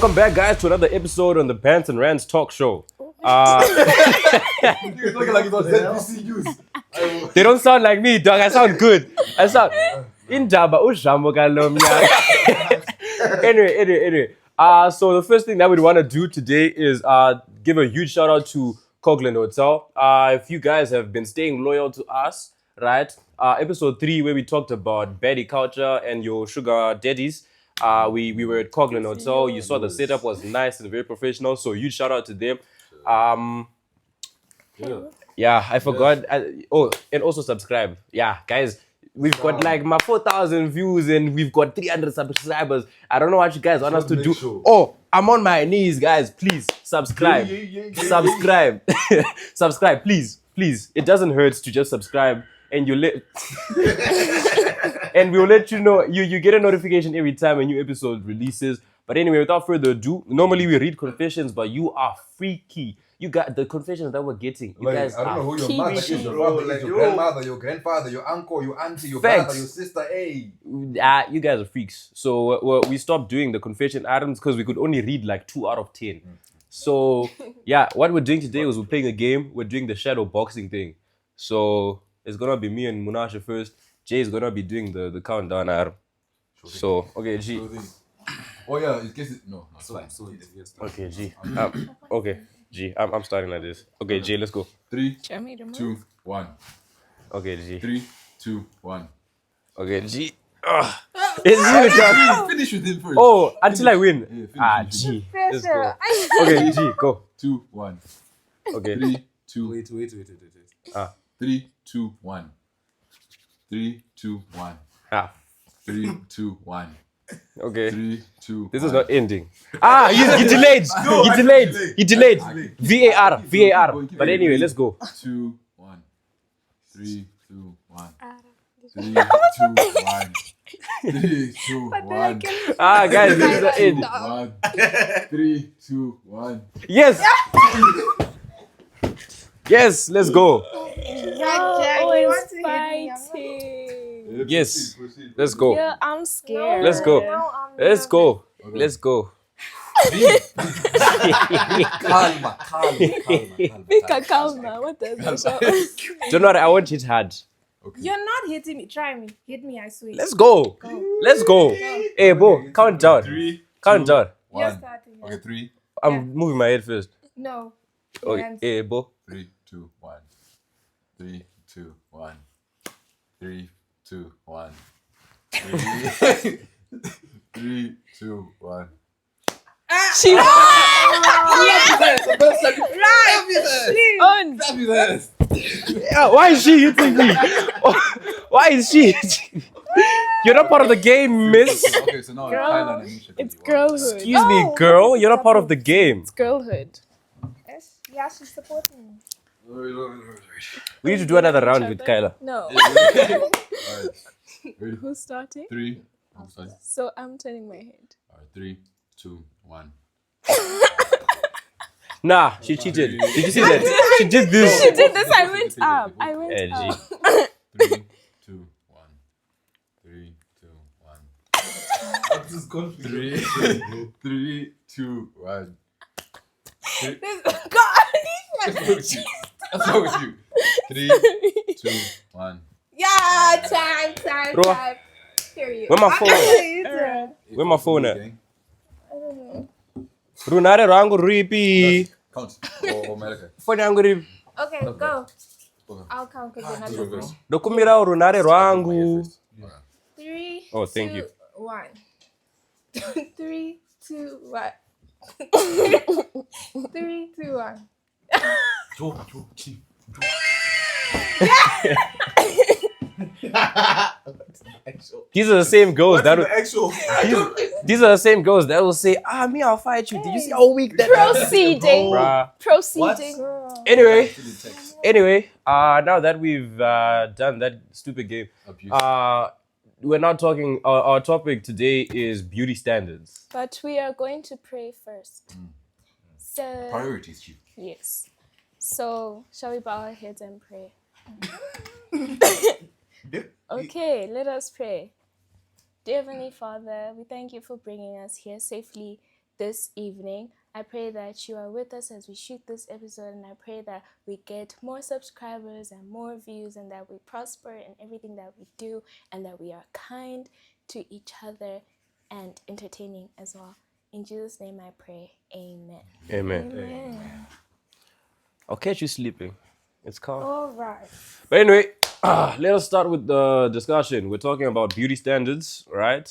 Welcome back, guys, to another episode on the Bants and Rants talk show. They don't sound like me, dog. I sound good. I sound indaba ujambo kalomnya. Anyway. So the first thing that we want to do today is give a huge shout out to Coglan Hotel. If you guys have been staying loyal to us, right? Episode 3 where we talked about baddie culture and your sugar daddies. We were at Coglan Hotel. You saw the setup was nice and very professional. So huge shout out to them. Yeah, I forgot. And also subscribe. Yeah, guys, we've got like my 4,000 views and we've got 300 subscribers. I don't know what you guys want us to do. Sure. Oh, I'm on my knees, guys. Please subscribe. Subscribe. Subscribe, please. It doesn't hurt to just subscribe, and and we'll let you know. You get a notification every time a new episode releases. But anyway, without further ado, normally we read confessions, but you are freaky. You got the confessions that we're getting. You guys I don't know who your mother is, your father is, your grandmother, your grandfather, your uncle, your auntie, your brother, your sister. Hey, you guys are freaks. So we stopped doing the confession items because we could only read like 2 out of 10. So yeah, what we're doing today was we're playing a game. We're doing the shadow boxing thing. So it's gonna be me and Munashe first. Jay is gonna be doing the countdown. So okay, G. Oh yeah, in case no, it's fine. Okay, G. Okay, G. I'm starting like this. Okay, G. Let's go. 3, 2, 1. Okay, G. 3, 2, 1. Okay, G. It's you, John. Finish with him first. Oh, until I win. Yeah, G. Let's go. Okay, G. Go. 2, 1. Okay. 3, 2. Wait. 3, 2, 1. 3, 2, 1. 3, 2, 1. Okay. 3, 2. This is not ending. You delayed. You delayed. VAR. But anyway, let's go. 2, 1. 3, 2, 1. 3, 2, 1. 3, 2, 1. Guys, this is the end. 1. 3, 2, 1. Yes. Yes, let's go. Always fighting. Yes. Let's go. Yeah, I'm scared. Let's go. Let's go. Let's go. Calma. Mika, calma. What does that show? Don't worry, I won't hit hard. Okay. You're not hitting me. Try me. Hit me, I swear. Let's go. Let's go. Hey, Bo, count down. 3, Count down. You're 1. starting. Yeah. Okay, 3, I'm moving my head first. No. Okay. Hands. Hey, Bo. 3, 2, 1. 3, 2, 1. 3, 2, 1. 3, 2, 1. She won. Yeah, why is she hitting me? Why is she hitting me? You're not part of the game, miss. Okay, so now Kyla and Anisha. It's girlhood. Excuse me, girl. You're not part of the game. It's girlhood. Yes. Yeah, she's supporting me. We need to do another round with Kyla. No. Alright. Ready? Who's starting? 3. I'm starting. So I'm turning my head. Alright, 3, 2, 1. Nah, she cheated. Did you see that? She did this. She did this. I went up. I went Hey, G. up. 3, 2, 1. 3, 2, 1. This is conflict. 3, 2, 1. God, What's wrong with you? 3, 2, 1. yeah, time. Bro. Period. Where my phone? Where my phone at? Runare rangu ripi. Count. Or malachi. Phone yangu ripi. Okay, go. Okay. I'll count because you're not You go listening. first. Dokumira runare rangu. 3, Oh, thank 2, you. 1. 3, 2, 1. 3, 2, 1. These are the same girls that will, actual? these are the same girls that will say, me, I'll fight you. Did you see how weak that Proceeding. Bruh. Proceeding. Anyway, now that we've done that stupid game, Abuse. we're now talking. Our topic today is beauty standards. But we are going to pray first. So Priorities, chief. yes. So shall we bow our heads and pray? Okay, let us pray. Dear Heavenly Father, we thank you for bringing us here safely this evening. I pray that you are with us as we shoot this episode, and I pray that we get more subscribers and more views, and that we prosper in everything that we do, and that we are kind to each other and entertaining as well. In Jesus' name I pray. Amen. Amen. Amen. I'll catch you sleeping. It's calm. All right. But anyway, let us start with the discussion. We're talking about beauty standards, right?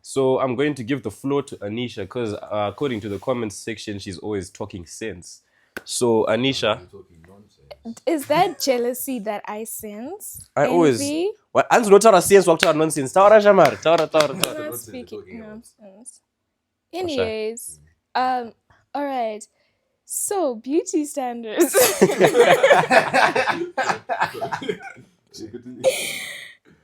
So I'm going to give the floor to Anisha because according to the comments section, she's always talking sense. So Anisha, You're talking nonsense. Is that jealousy that I sense? I always Envy? what anzi notara sense wakutaura nonsense. Taura shamari, taura. I'm What not you're speaking talking about. nonsense. Anyways, all right. So beauty standards.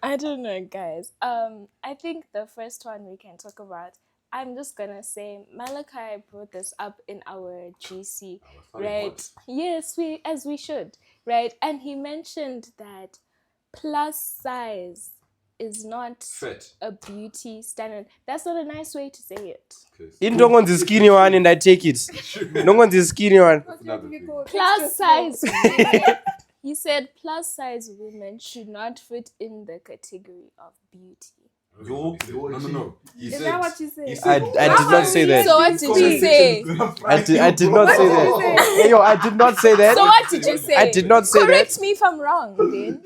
I don't know, guys. I think the first one we can talk about. I'm just gonna say Malachi brought this up in our GC, right? Yes, as we should, right? And he mentioned that plus size is not Fit. a beauty standard. That's not a nice way to say it. No one's the skinny one and I take it. No one's the skinny one. What's going to be called? Plus size women. He said plus size women should not fit in the category of beauty. No. He Is said, that what you said? he I said, did not say that. So what did you say? I did not say that. Hey, yo, I did not say that. So what did you say? I did not say Correct that. me if I'm wrong, then.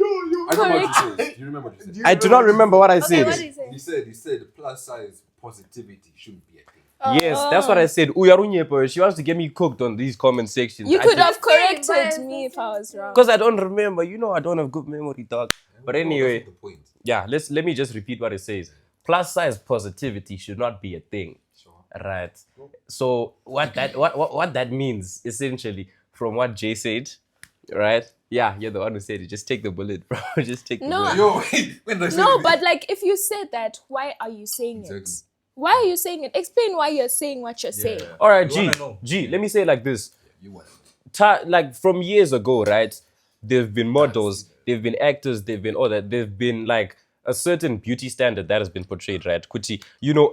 I know what you said. Do you remember what you said? I do not remember what I Okay, said. what did you say? He said plus size positivity shouldn't be a thing. Yes, that's what I said. Uyarunyepo, she wants to get me cooked on these comment sections. You could have corrected me if I was wrong. Because I don't remember. You know I don't have good memory, dog. But anyway, That's not the point. yeah, let me just repeat what it says. Plus size positivity should not be a thing. Sure. Right. So what that means, essentially, from what Jay said, right? Yeah, you're the one who said it. Just take the bullet, bro. Just take the No. bullet. Yo, wait, when I said No, it- but like if you said that, why are you saying it? Exactly. Why are you saying it? Explain why you're saying what you're saying. All right, You G. wanna know? G, let me say it like this. You want Like from years ago, right? There've been models, there've been actors, there've been all that. There've been like a certain beauty standard that has been portrayed, right? Kuti,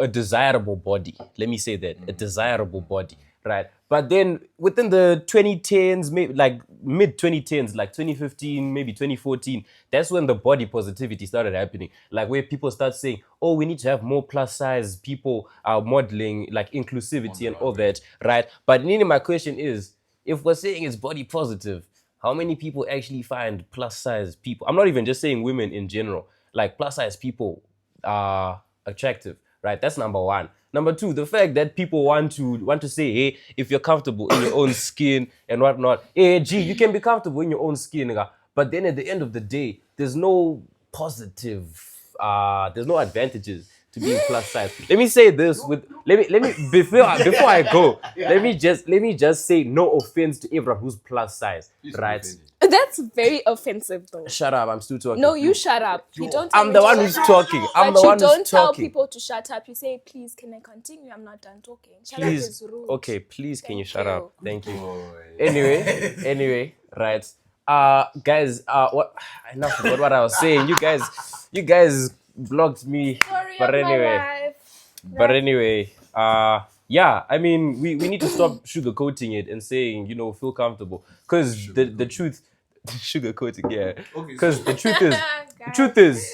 a desirable body. Let me say that, a desirable body, right? But then within the 2010s, maybe like mid 2010s, like 2015, maybe 2014, that's when the body positivity started happening. Like where people start saying, oh, we need to have more plus size people modeling, like inclusivity and all that, right? But Nini, my question is, if we're saying it's body positive, how many people actually find plus size people? I'm not even just saying women in general. Like plus size people are attractive, right? That's number one. Number two, the fact that people want to say, hey, if you're comfortable in your own skin and whatnot, hey, G, you can be comfortable in your own skin, nigga. But then at the end of the day, there's no positive, there's no advantages to being plus size. Let me say this with let me before I go, let me just say no offense to everyone who's plus size, right? That's very offensive, though. Shut up, I'm still talking. No, you shut up. You don't. Tell I'm me the to one shut who's up. talking. I'm But the you one don't who's tell talking. people to shut up. You say, please, can I continue? I'm not done talking. Shut up Please, is rude. okay, please, can you Thank shut you. up? Thank you. Boy. Anyway, right. Guys, what I now forgot what I was saying. You guys blocked me. Story But of my anyway, life. yeah, I mean, we need to stop sugarcoating it and saying, feel comfortable. Because the truth, sugarcoating, yeah. Okay, Because so- the truth is,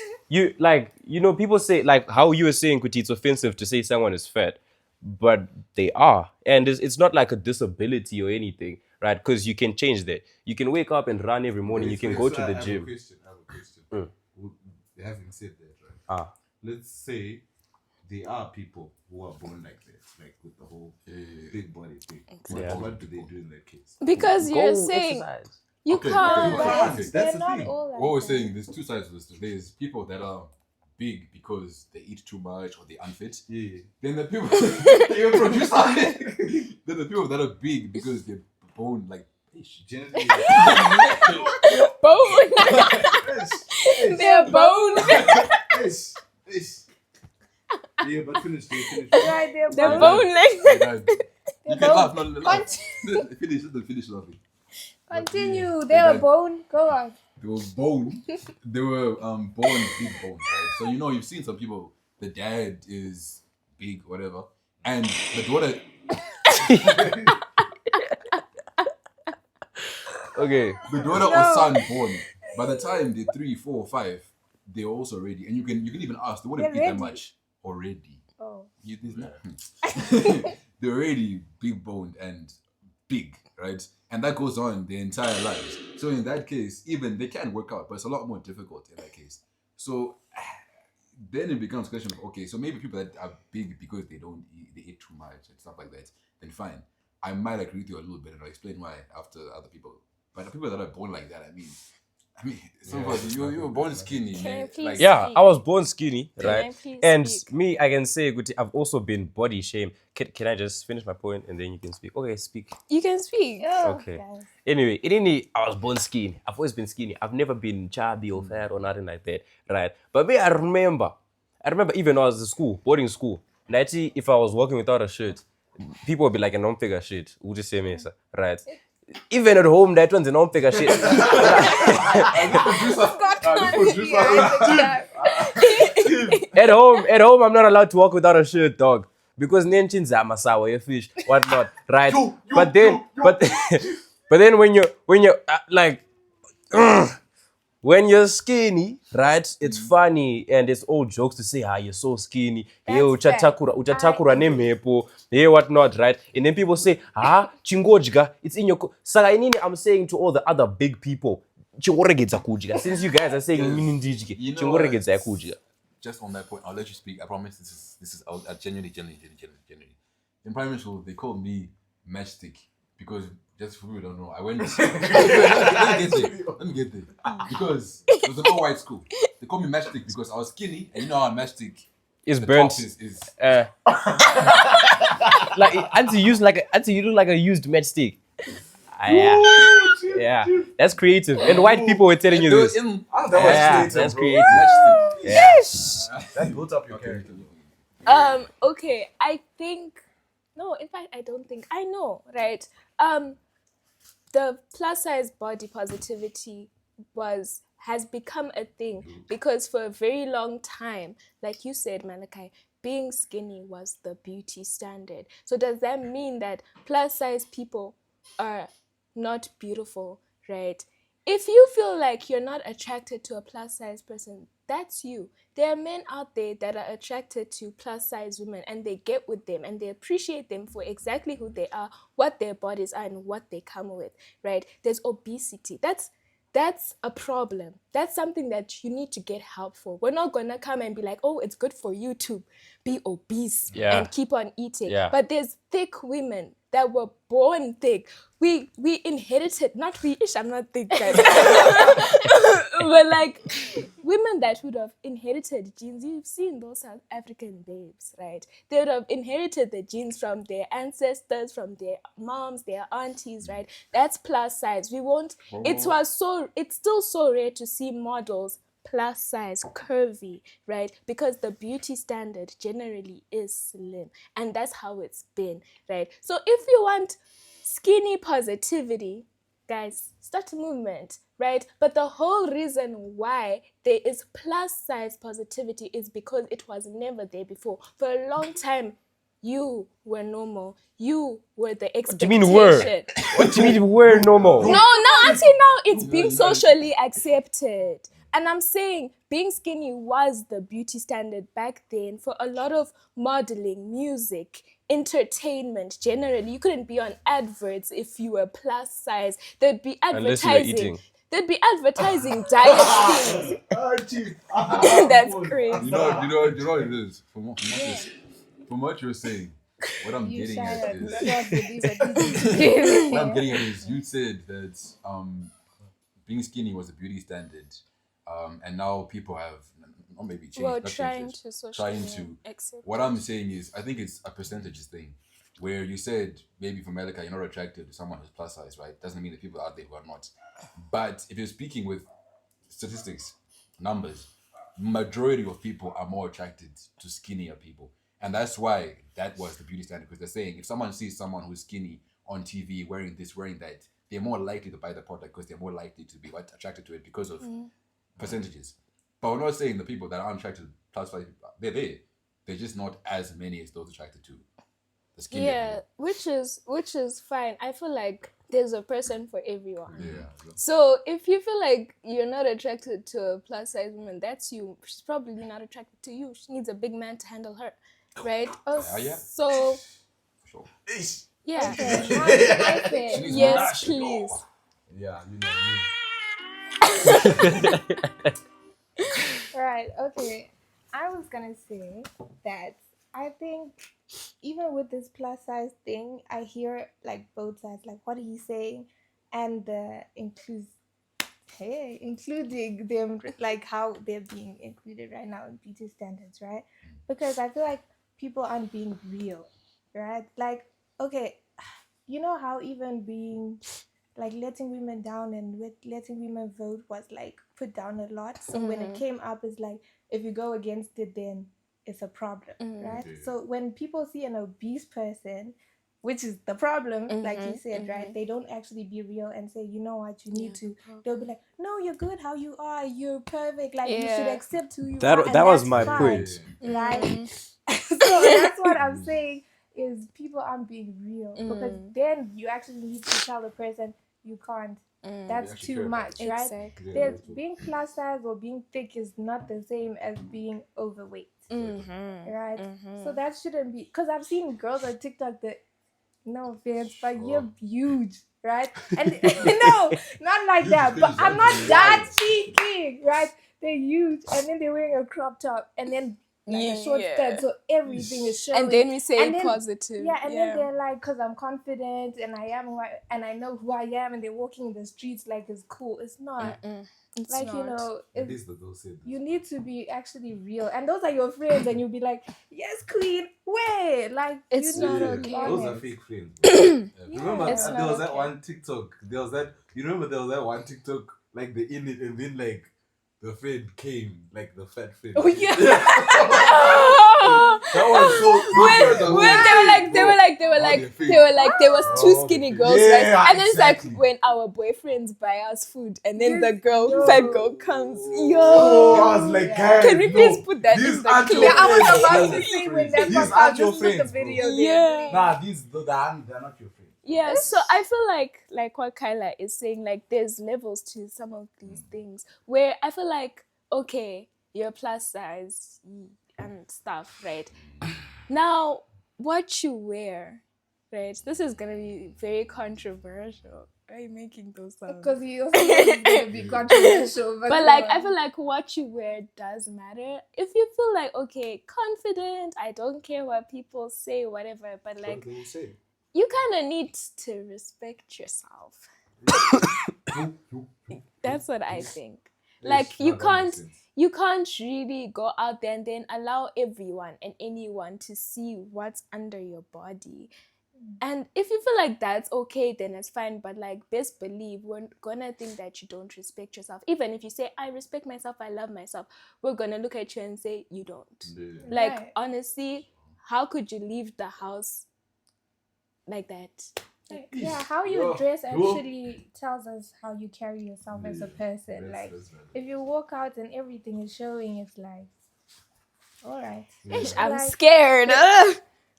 people say, like how you were saying, Kuti, it's offensive to say someone is fat. But they are. And it's not like a disability or anything, right? Because you can change that. You can wake up and run every morning. You can go to the gym. I have a question. Having said that, right? Let's say there are people who are born like that, like with the whole big body thing. Yeah. What do they do in that case? Because Go you're saying exercise. you Okay, can't. okay. They're That's the not thing. all like What we're that. saying, there's two sides to this. There's people that are big because they eat too much or they're unfit. Yeah. Then the people you produce then the people that are big because they're bone like generally Bone. They're bone. Yeah, but finish. Right, they're They're bone. bone like. You can laugh, not laugh. Finish laughing. Continue. They were bone. Go on. They were born. They were born big bones, right? So you've seen some people. The dad is big, whatever, and the daughter Okay. The daughter or son born, by the time they're 3, 4, 5, they're also ready. And you can even ask, they wouldn't They're eat that ready. much already. Oh. They're already big boned and big, right? And that goes on their entire lives. So in that case, even they can work out, but it's a lot more difficult in that case. So then it becomes a question of, okay, so maybe people that are big because they don't eat, they eat too much and stuff like that, then fine. I might agree with you a little bit and I'll explain why after other people. But the people that are born like that, I mean, some of us, you were born skinny, Can I man. please Like, Yeah, speak? I was born skinny, Can right? I please And speak? me, I can say, I've also been body shamed. Can I just finish my point and then you can speak? Okay, speak. You can speak. Okay. Guys. Anyway, I was born skinny. I've always been skinny. I've never been chubby or fat or nothing like that, right? But me, I remember even when I was in school, boarding school, actually, if I was walking without a shirt, people would be like, a non-figure shit. Would you say me, sir? Right? Even at home, that one's a non-figure shit. At home, I'm not allowed to walk without a shirt, dog. Because nenchins are masawa, fish, whatnot, right? But then when you're like, when you're skinny, right? It's funny and it's all jokes to say, you're so skinny. Yeah, That's fact. uchatakura nemepo. Yeah, whatnot, right? And then people say, chingojga, it's in your. I'm saying to all the other big people, chingoregedza kudya. Since you guys are saying, you know chingoregedza what? kudya. Just on that point, I'll let you speak. I promise this is genuinely. In primary school, they called me matchstick because just for people who don't know, I went. Let me get there. Because it was an all-white school. They called me matchstick because I was skinny, and you know how a matchstick It's the burnt. top is Like you look like a used matchstick. Yeah, that's creative. And white people were telling you this. That's creative. matchstick. Yes. That built up your character. Okay, I think no, in fact I don't think I know, right? The plus size body positivity has become a thing because for a very long time, like you said, Malachi, being skinny was the beauty standard. So does that mean that plus size people are not beautiful, right? If you feel like you're not attracted to a plus size person, that's you. There are men out there that are attracted to plus size women and they get with them and they appreciate them for exactly who they are, what their bodies are, and what they come with, right? There's obesity. That's a problem. That's something that you need to get help for. We're not gonna come and be like, oh, it's good for you to be obese and keep on eating. Yeah. But there's thick women that were born thick. We inherited, not we-ish, I'm not thick, guys. But like women that would have inherited genes, you've seen those South African babes, right? They would have inherited the genes from their ancestors, from their moms, their aunties, right? That's plus size. It's still so rare to see models plus size, curvy, right? Because the beauty standard generally is slim, and that's how it's been, right? So if you want skinny positivity, guys, start a movement, right? But the whole reason why there is plus size positivity is because it was never there before. For a long time, you were normal. You were the expectation. do you mean were? What do you mean we're normal? No, until now it's being socially accepted. And I'm saying being skinny was the beauty standard back then for a lot of modeling, music, entertainment generally. You couldn't be on adverts if you were plus size. There'd be Unless you were advertising. eating. There'd be advertising diet things. That's crazy. You know what it is? From what you're saying, what I'm getting at is what I'm getting at is you said that being skinny was a beauty standard, and now people have not maybe changed, Well, not trying changed, to socially trying to. accept. What I'm saying is, I think it's a percentages thing, where you said maybe for Malachi you're not attracted to someone who's plus size, right? Doesn't mean that people out there who are not. But if you're speaking with statistics, numbers, majority of people are more attracted to skinnier people. And that's why that was the beauty standard, because they're saying if someone sees someone who's skinny on TV wearing this, wearing that, they're more likely to buy the product because they're more likely to be attracted to it because of percentages. But we're not saying the people that aren't attracted to plus size, they're there. They're just not as many as those attracted to the skin. Yeah, which is fine. I feel like there's a person for everyone. Yeah. So if you feel like you're not attracted to a plus size woman, that's you. She's probably not attracted to you. She needs a big man to handle her, right? Yeah. So For sure. yeah. Okay, now I She say. needs Yes, munashe. please. Yeah, you know me. Right, okay. I was gonna say that I think even with this plus size thing, I hear like both sides, like what are you saying, and including them, like how they're being included right now in beauty standards, right? Because I feel like people aren't being real, right? Like, okay, you know how even being like letting women down and with letting women vote was like put down a lot. So when it came up, it's like if you go against it, then it's a problem, right? Okay. So when people see an obese person, which is the problem, like you said, right? They don't actually be real and say, you know what, you need to. They'll be like, no, you're good how you are. You're perfect. Like you should Yeah. accept who you That- are. And that was that's my fine, point. right? So that's what I'm saying is people aren't being real because then you actually need to tell the person you can't. That's actually too care about much, it. right? Exactly. There's being plus size or being thick is not the same as being overweight, right? So that shouldn't be because I've seen girls on TikTok that, no offense, but you're huge, right? And no, not like that. But I'm not that speaking, right? They're huge, and then they're wearing a crop top, and then like a short skirt, so everything is showing. And then we say And then- positive. Yeah, and then they're like, because I'm confident and I am who and I know who I am, and they're walking in the streets like it's cool. It's not. It's Like, not. you know, At least that they'll say this. you need to be actually real. And those are your friends, and you'll be like, yes, queen, wait. Like, It's you not need to okay. be Those are honest. fake friends. Bro. Remember, It's there not was that okay. one TikTok. There was that. You remember there was that one TikTok, like the in it, and then like the friend came, like the fat friend. Oh, yeah. That was so. There was two Oh, skinny okay. girls, Yeah, right? And then exactly. it's like when our boyfriends buy us food, and then the Yo. fat girl comes. Oh, Yo, I was like, Yeah. guys, can we no, please put that these in the aren't your clip? Yeah, I was friends, about bro. to say when that These comes out, aren't your just put the friends, bro. video there. Yeah. Nah, they're not your friends. Yeah, so I feel like what Kyla is saying, like there's levels to some of these things where I feel like, okay, you're plus size and stuff, right? Now, what you wear, right? This is gonna be very controversial. Why are you making those sounds? Because he also is going to be controversial. But like I feel like what you wear does matter. If you feel like, okay, confident, I don't care what people say, whatever, but like They will say. you kind of need to respect yourself. That's what I think. Like Yes, that makes sense. you can't really go out there and then allow everyone and anyone to see what's under your body. And if you feel like that's okay, then it's fine. But like best believe we're gonna think that you don't respect yourself. Even if you say I respect myself, I love myself, we're gonna look at you and say you don't. Like Right. honestly, how could you leave the house like that? Yeah, how you Yo, dress yo. actually tells us how you carry yourself as a person. Like, That's right. if you walk out and everything is showing, it's like, all right. I'm Like- scared.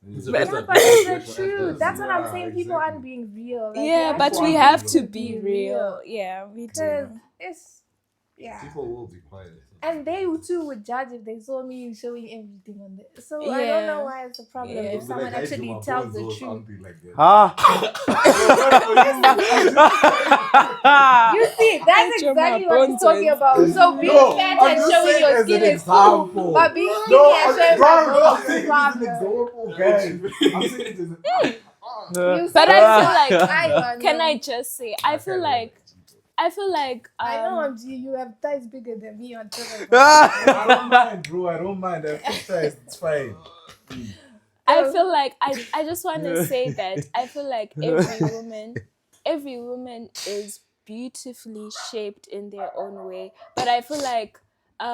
It's the Yeah, best but advice. it's the truth. That's what I'm Yeah, saying. People exactly. aren't being real. Like, Yeah, you but actually we actually have need to to be be real. real. Yeah, we Because do. it's, yeah. People will be quiet. And they too would judge if they saw me showing everything on there. So I don't Yeah. know why it's a problem Yeah. if They'll be someone like, I do actually my tells bones the or truth. something like that. Ah. You see, that's Your exactly what I'm bones talking was- about. So being No, fat I'm and just showing saying your as skin an is cool, example. but being skinny and showing my bones is a an problem. example, guys. I'm saying it as an You see, But I feel like I can I just say I feel like I know I'm G, you have thighs bigger than me on Twitter. I don't mind, bro. I don't mind. I feel it's fine. I feel like I just want to say that I feel like every woman is beautifully shaped in their own way, but I feel like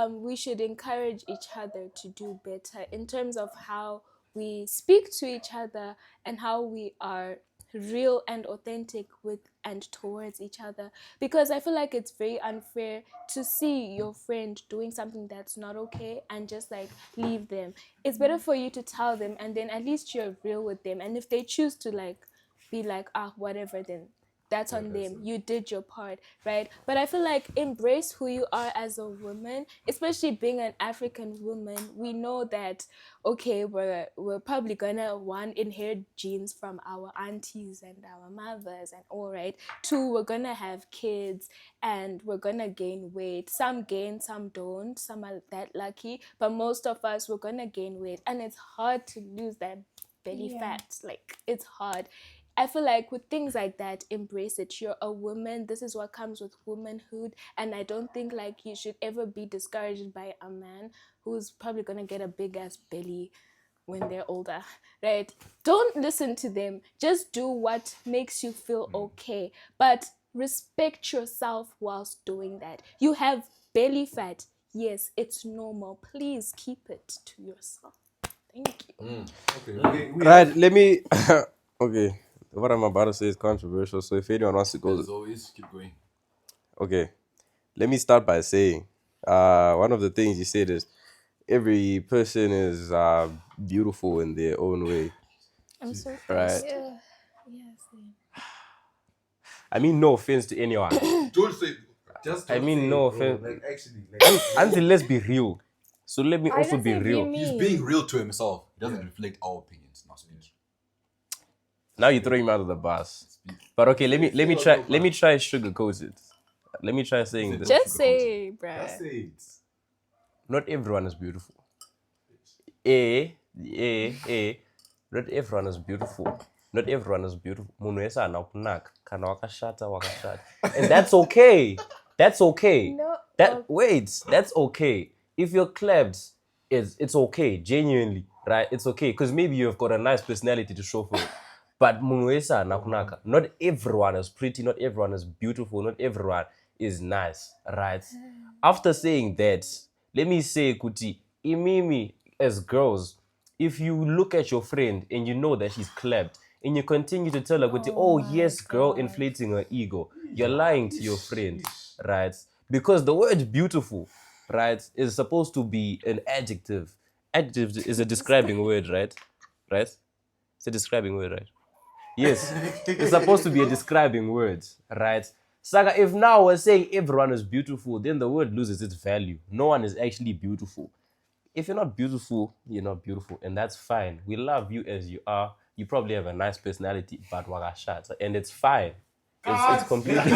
we should encourage each other to do better in terms of how we speak to each other and how we are real and authentic with and towards each other, because I feel like it's very unfair to see your friend doing something that's not okay and just like leave them. It's better for you to tell them, and then at least you're real with them, and if they choose to like be like whatever, then that's on them. You did your part, right? But I feel like embrace who you are as a woman, especially being an African woman. We know that, okay, we're probably gonna, one, inherit genes from our aunties and our mothers and all, right? Two, we're gonna have kids and we're gonna gain weight. Some gain, some don't. Some are that lucky, but most of us, we're gonna gain weight, and it's hard to lose that belly fat. Like, it's hard. I feel like with things like that, embrace it. You're a woman. This is what comes with womanhood. And I don't think like you should ever be discouraged by a man who's probably going to get a big ass belly when they're older, right? Don't listen to them. Just do what makes you feel okay. But respect yourself whilst doing that. You have belly fat. Yes, it's normal. Please keep it to yourself. Thank you. Okay. Right, let me... Okay. What I'm about to say is controversial, so if anyone wants to go... As always, keep going. Okay. Let me start by saying, one of the things you said is every person is beautiful in their own way. I'm so Right. Yeah. Yes. I mean, no offense to anyone. Don't say. Just. I Don't mean, say no it, bro. offense. Like actually, like. Until let's be real. So let me I also didn't be say real. me. He's being real to himself. He doesn't reflect our opinions. Not speech. Now you're throwing me out of the bus. But okay, let me try sugarcoat it. Let me try saying this. Just say, bruh. Just say it. Not everyone is beautiful. Not everyone is beautiful. Not everyone is beautiful. Munhu wese anakunaka kana wakashata. And that's okay. That's okay. No. That's okay. If you're clapped, it's okay, genuinely, right? It's okay, because maybe you've got a nice personality to show for it. But munhu wese anakunaka. Not everyone is pretty, not everyone is beautiful, not everyone is nice, right? After saying that, let me say, kuti, imimi, as girls, if you look at your friend and you know that she's clapped, and you continue to tell her, kuti, oh yes, girl, inflating her ego, you're lying to your friend, right? Because the word beautiful, right, is supposed to be an adjective. Adjective is a describing word, right? Right? It's a describing word, right? Yes, it's supposed to be a describing word, right? Saga, if now we're saying everyone is beautiful, then the word loses its value. No one is actually beautiful. If you're not beautiful, you're not beautiful, and that's fine. We love you as you are. You probably have a nice personality, but wakashata, and it's fine. It's completely...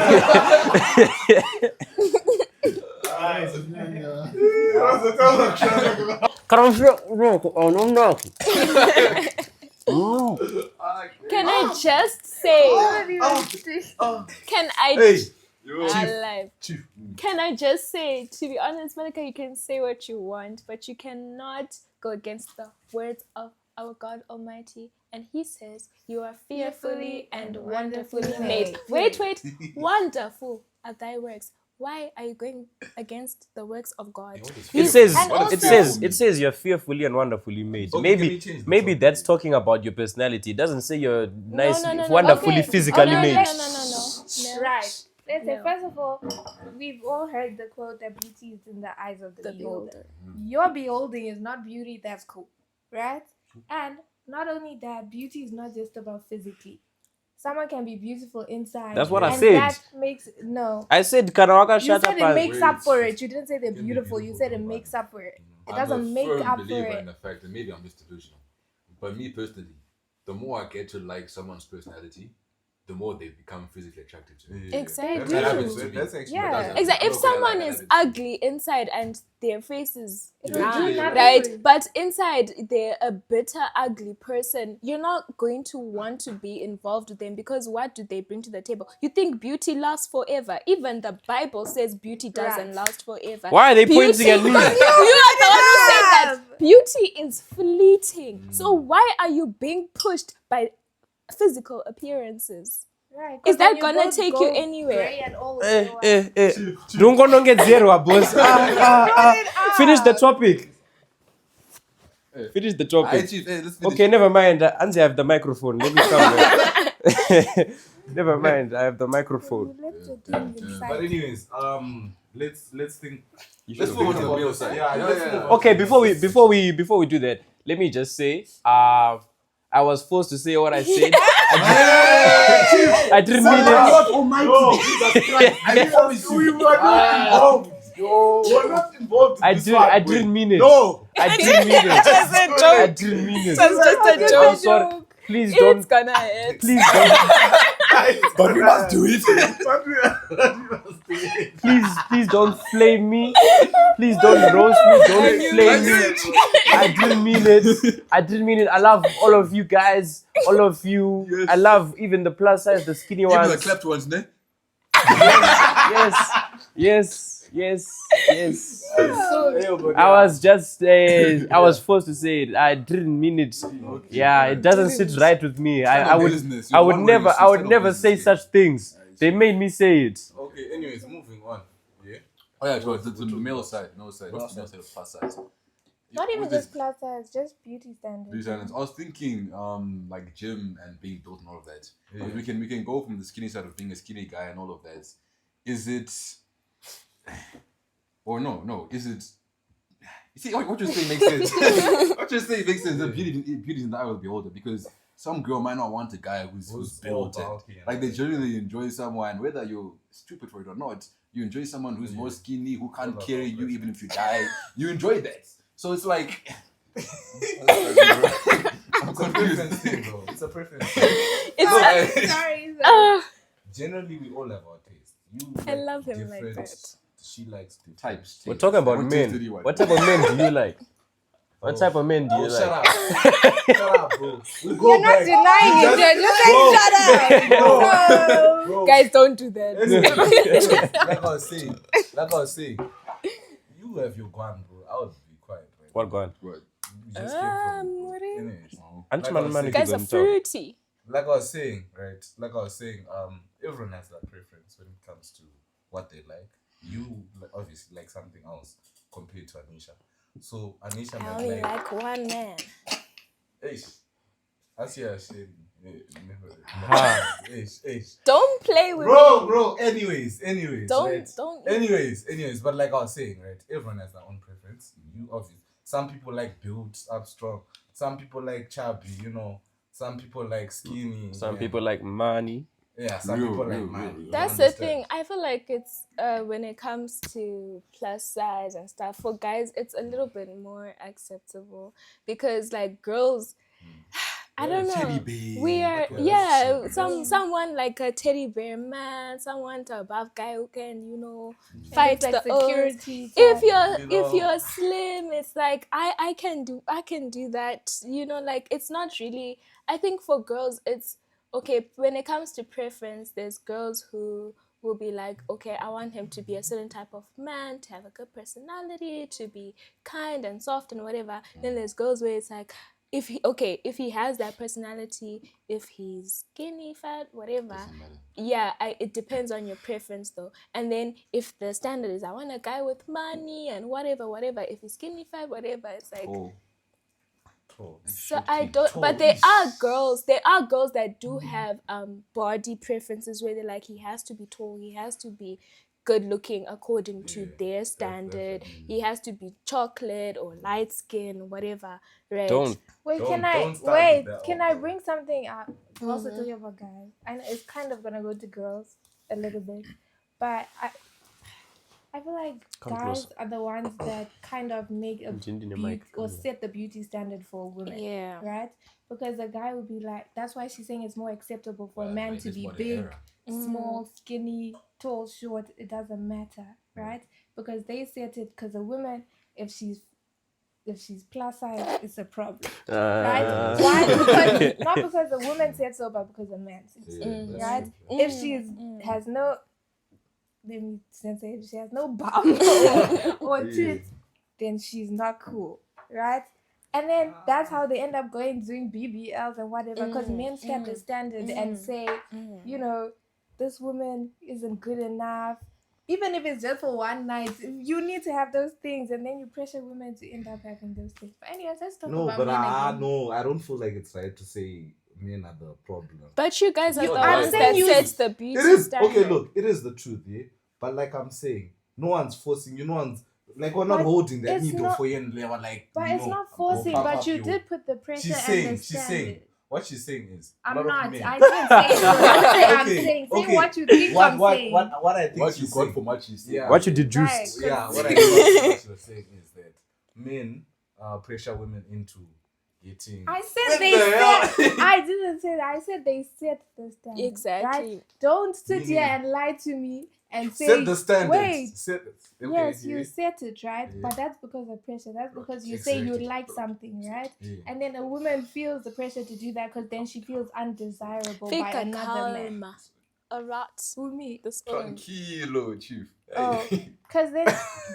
Can I just say? Can I? Alive. Can I just say? To be honest, Monica, you can say what you want, but you cannot go against the words of our God Almighty. And He says, "You are fearfully and wonderfully made." Wait. Wonderful are thy works. Why are you going against the works of God? It says you're fearfully and wonderfully made. Okay, maybe that's talking about your personality. It doesn't say you're nice, wonderfully physically made. No. Right. Let's say, first of all, we've all heard the quote that beauty is in the eyes of the beholder. Your beholding is not beauty, that's cool. Right? And not only that, beauty is not just about physically. Someone can be beautiful inside. That's what I and said. That makes no. I said Kanawaka You shut said up. it makes up for it. You didn't say they're beautiful. You said it makes up for it. It doesn't make up for I'm a firm believer it. in the fact that maybe I'm just delusional. But me personally, the more I get to like someone's personality, the more they become physically attractive to me. Exactly. That happens to me. That's actually Exactly. If someone is ugly inside and their face is Yeah. right, but inside they're a bitter, ugly person, you're not going to want to be involved with them, because what do they bring to the table? You think beauty lasts forever? Even the Bible says beauty doesn't last forever. Why are they pointing at me? You are the one who said that beauty is fleeting. So why are you being pushed by physical appearances? Right, Is that gonna take you anywhere? gray and all Don't go get zero, boss. Finish the topic. Finish the topic. Let's finish. Okay, never mind. Anzi, I have the microphone. Let me come. Never mind. I have the microphone. You left your thing But inside. anyways, let's think. Let's move on to the male side. Yeah, let's move on. Okay, before we do that, let me just say, I was forced to say what I said. I didn't mean it. God Almighty, Jesus Christ! I promise you, we were not involved. We're not involved. In this one. I didn't mean it. No. I didn't mean it. Just a joke. I didn't mean it. That's just a I'm joke. sorry. Please It's don't. gonna hurt. Please don't. But we must do it. Please don't flame me. Please don't roast me. Don't flame me. I didn't mean it. I didn't mean it. I love all of you guys. All of you. Yes. I love even the plus size, the skinny Even the ones. clapped ones, ne? Yes. I was just, I was forced to say it. I didn't mean it. Yeah, it doesn't sit right with me. I would never say such things. They made me say it. Okay, anyways, moving on. Yeah. Oh yeah, sure. The male side. What's the male side of plus size? Not even With just this plus size, just beauty standards. beauty standards. I was thinking, like gym and being built and all of that. Yeah. We can go from the skinny side of being a skinny guy and all of that. Is it, or no? Is it? You see, what you're saying makes sense. What you're saying makes sense. The beauty in the eye of the beholder, because some girl might not want a guy who's built and like they genuinely enjoy someone, whether you're stupid for it or not. You enjoy someone who's more skinny, who can't carry you even if you die. You enjoy that. So it's like I'm It's a preference thing, bro. It's a preference thing. It's Sorry. Generally, we all have our taste. You I like love him like different- that. She likes different Types. We're talking about What men. taste did you want? What type of men do you like? What type of men do you Shut like? up. Shut up, bro. We'll go You're not back. denying it, you're just saying shut up. Bro. Guys, don't do that. like I was saying, you have your gun, bro. I would be quiet, right? What going? You just came from What is- Anyways, Auntie Like I man, was man, saying- Guys are them talk. fruity. like I was saying, right? Like I was saying, everyone has their preference when it comes to what they like. You obviously like something else compared to Anisha. So Anisha I might only like. like one man. Asia said never. Ha. Don't play with me. Bro. Anyways. Don't Right? don't. Anyways. But like I was saying, right? Everyone has their own preference. You obviously. Some people like built up strong. Some people like chubby. Some people like skinny. Some yeah. people like money. Yeah, some Real, people real, like man. real. You That's the understand? thing. I feel like it's when it comes to plus size and stuff for guys, it's a little bit more acceptable because like girls, I don't know. Teddy bear. We are What else? someone like a teddy bear man, someone to a buff guy who can fight It's like the odds. security. If type. if you're slim, it's like I can do that. Like it's not really. I think for girls, it's okay. When it comes to preference, there's girls who will be like, okay, I want him to be a certain type of man, to have a good personality, to be kind and soft and whatever. Then there's girls where it's like, if he has that personality, if he's skinny, fat, whatever, it depends on your preference though. And then if the standard is I want a guy with money and whatever, if he's skinny, fat, whatever, it's like. So I don't, but there are girls that do have body preferences where they're like, he has to be tall, he has to be good looking according to their standard, he has to be chocolate or light skin, whatever, right? Don't. Wait, Don't can I start with that can one, I bro. bring something up? I'm also talking about guys. I know it's kind of gonna go to girls a little bit, but I feel like Come guys closer. are the ones that kind of make a Change in the beauty mic. or set the beauty standard for women. Yeah. Right? Because a guy would be like, that's why she's saying it's more acceptable for a man Right, to this be body big, era. small, skinny, tall, short. It doesn't matter, right? Because they set it because a woman, if she's plus size, it's a problem. Right? Why? Because, not because a woman said so, but because a man said so. Right? If she has no, let me say, if she has no bum or tits, then she's not cool, right? And then that's how they end up doing BBLs and whatever, because men set the standard and say, this woman isn't good enough. Even if it's just for one night, you need to have those things, and then you pressure women to end up having those things. But anyways, let's talk No, about but men again. no, I don't feel like it's right to say men are the problem. But you guys are the I'm ones saying that you- set the beauty It is standard. okay. Look, it is the truth, yeah. But like I'm saying, no one's forcing you. No one's like we're not But holding that it's needle not- for you and they were like. But you it's know, not forcing. pop But up you your- did put the pressure She's and saying. the She's standard. saying. What she's saying is. a I'm lot of not. men- I didn't say it. Don't say I'm Okay, saying. Say okay. what you think I'm saying. What I think What you she's got saying. from what you said. Yeah. What you deduced. Right. Yeah, what I think what she was saying is that men pressure women into getting. I said What they the hell? set. I didn't say that. I said they set the standard. Exactly. Right? Don't sit Meaning- here and lie to me and say. Set the standards. Wait. Set it. Okay, Yes, yeah. you set it, right? Yeah. But that's because of pressure. That's Right, because you say you exactly. like something, right? Yeah. And then a woman feels the pressure to do that because then she feels undesirable by Fica another man. calma. A rat. Who me? The spoon. Tranquilo, chief. Oh, because then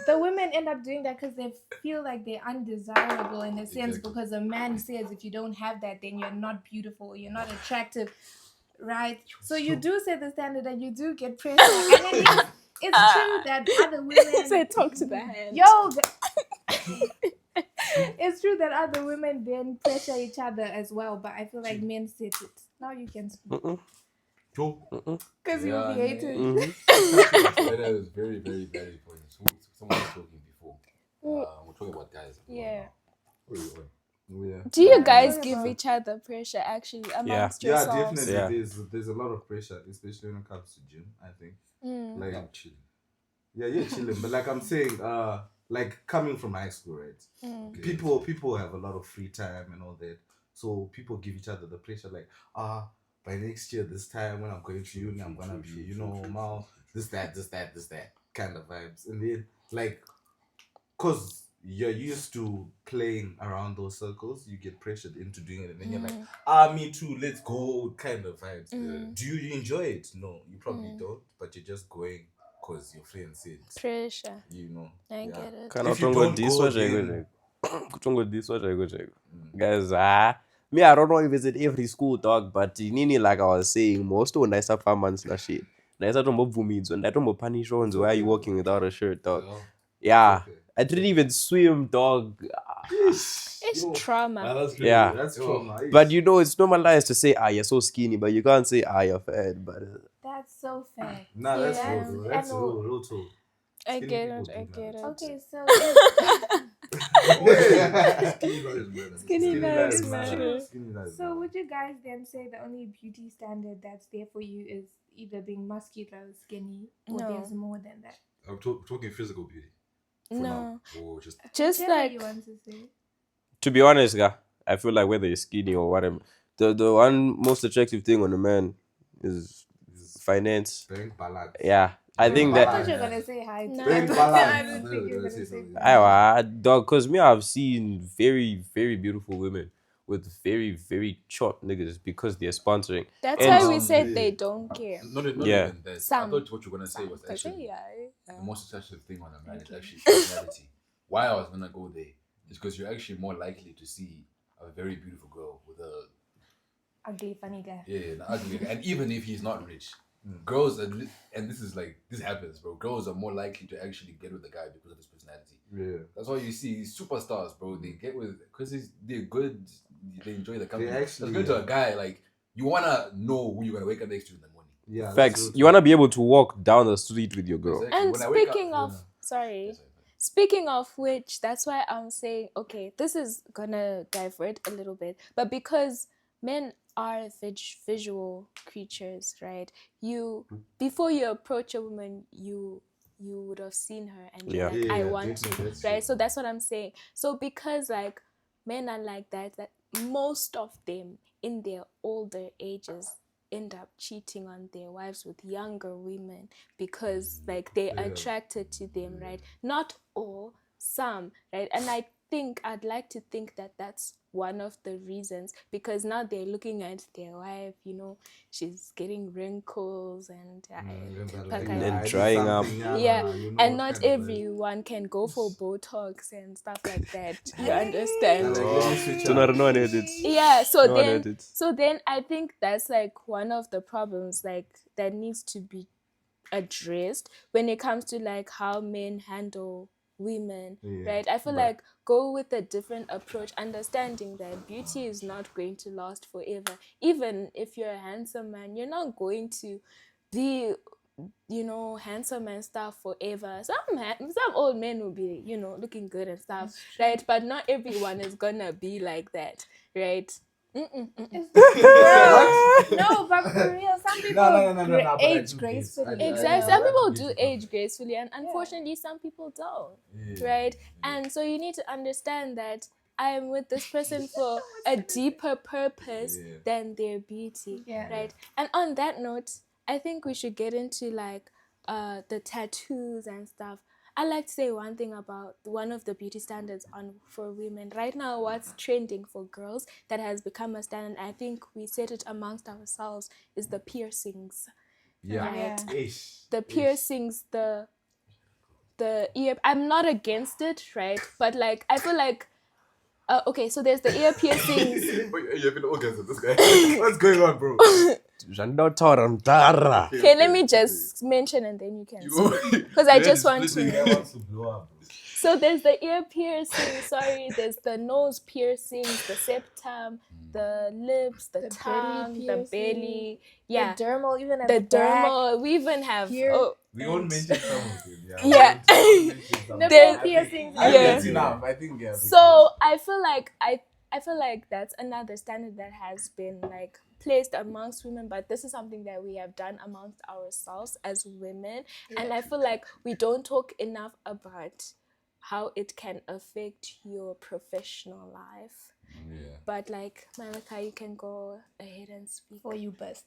the women end up doing that because they feel like they're undesirable in a sense Exactly. because a man says if you don't have that, then you're not beautiful, you're not attractive, right? So you do set the standard and you do get pressure. And then it's true that other women. Say talk to the hand. Yo, it's true that other women then pressure each other as well, but I feel like men set it. Now you can speak. Because you'll be hated. That is very, very valid point. Someone was talking before. We're talking about guys. Yeah. Yeah. Do you Yeah, guys talk give about- each other pressure actually amongst Yeah, yourselves? definitely. Yeah. There's a lot of pressure, especially when it comes to gym. I think. Mm. Like, I'm chilling. yeah, you're chilling, but like I'm saying, like coming from high school, right? Mm. Okay. People have a lot of free time and all that, so people give each other the pressure, like, by next year, this time when I'm going to uni, I'm gonna be, you know, now this that kind of vibes, and then like, cause you're used to playing around those circles, you get pressured into doing it, and then you're like, me too, let's go, kind of vibes. Mm. Do you enjoy it? No, you probably don't, but you're just going cause your friend said, Pressure. you know. I yeah. get it. Kana If you don't utongodiswa go, then- kutongodiswa chaiko. Guys, me, I don't know if it's at every school, dog, but nini, like I was saying, most of nice performance na shit. Nice atombovumidzo, and punish ones why are you walking without a shirt, dog? Well, Yeah. okay. I didn't even swim, dog. It's trauma. That's crazy. Yeah. That's trauma. But you know, it's normalized to say, you're so skinny, but you can't say, you're fat. But That's so fair. Nah, that's Yeah, real, though. That's I know. real talk. I Skinny get people it. do I that. get it. Okay, so Skinny lives matter. matter. Skinny lives so matter. would you guys then say the only beauty standard that's there for you is either being muscular or skinny, or No. there's more than that? I'm talking physical beauty. For No. now. Or just Just Whatever like you want to say. to be honest, guy, I feel like whether you're skinny or whatever, the one most attractive thing on a man is finance. Bank balance. Yeah. I think I that thought you were gonna say hi. No. I Bank didn't balance. think you were gonna say dog, cause me, I've seen very, very beautiful women with very, very short niggas because they're sponsoring. that's And- why we said they don't care. not Yeah. even that. Some. I thought what you were gonna say was Cause actually yeah, the most attractive thing on a man is actually personality. Why I was gonna go there is because you're actually more likely to see a very beautiful girl with a ugly funny guy. an ugly, and even if he's not rich, girls and this happens, bro. Girls are more likely to actually get with the guy because of his personality. Yeah. That's why you see superstars, bro. They get with because they're good. They enjoy the company. actually- It's good to a guy like you wanna know who you're gonna wake up next to in the morning. Yeah. that's Facts. real You wanna be able to walk down the street with your girl. Exactly. And When I wake up- speaking of, Yes, sorry. I think. Speaking of which, that's why I'm saying, okay, this is gonna divert a little bit, but because men are visual creatures, right? Before you approach a woman, you would have seen her and you're Yeah. like, I Yeah, want definitely, to, that's right? true. So that's what I'm saying. So because like men are like that most of them in their older ages end up cheating on their wives with younger women because like they're attracted to them, right? Not all, some, right? And I'd like to think that that's one of the reasons, because now they're looking at their wife, you know, she's getting wrinkles and And drying up. yeah, and not everyone can go for Botox and stuff like that. You understand? Yeah, so No one then edits. so then I think that's like one of the problems like that needs to be addressed when it comes to like how men handle women, Yeah. right? I feel like go with a different approach, understanding that beauty is not going to last forever. Even if you're a handsome man, you're not going to be, handsome and stuff forever. Some old men will be, looking good and stuff, right? But not everyone is gonna be like that, right? No, but for real, some people but I age do gracefully. guess. Exactly. I Some people do do get age gracefully, and unfortunately, some people don't, right? And so you need to understand that I am with this person for a deeper purpose than their beauty, Yeah. right? And on that note, I think we should get into like the tattoos and stuff. I like to say one thing about one of the beauty standards for women right now. What's trending for girls that has become a standard? I think we set it amongst ourselves is the piercings. Yeah. Right. Ish. The piercings, the ear. I'm not against it, right? But like I feel like okay, so there's the ear piercings. You have an orgasm, this guy. What's going on, bro? Okay, let me just mention and then you can see. Because I just want to. wants to blow up, bro. So there's the ear piercing, there's the nose piercings, the septum, the lips, the belly tongue, the piercing, belly. Yeah. The dermal, even at The the back. dermal. We even have Here. We all mentioned some of them. Yeah. Nipple piercings. I Yeah. think enough. I think So I feel like I feel like that's another standard that has been like placed amongst women, but this is something that we have done amongst ourselves as women. And I feel like we don't talk enough about how it can affect your professional life. Yeah. But like Malachi, you can go ahead and speak. Or you bust.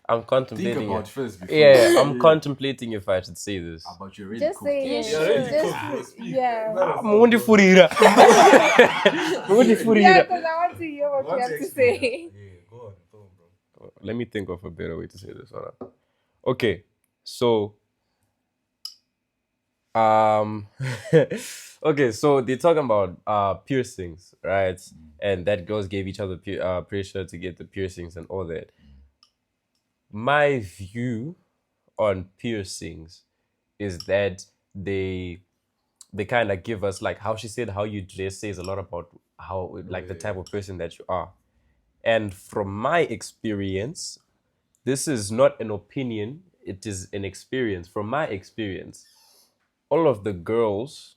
I'm contemplating Think about it. first before. Yeah, I'm contemplating if I should say this. About your really Just cool. say Yeah, it. sure. Yeah. Mundi furira. Mundi Yeah, furira. because I want to hear what you have to say. Yeah, go on, bro. Let me think of a better way to say this. Hold on. Okay, so okay, so they're talking about piercings, right? And that girls gave each other pressure to get the piercings and all that. My view on piercings is that they kind of give us, like how she said, how you dress says a lot about how like the type of person that you are. And from my experience, this is not an opinion, it is an experience. From my experience, all of the girls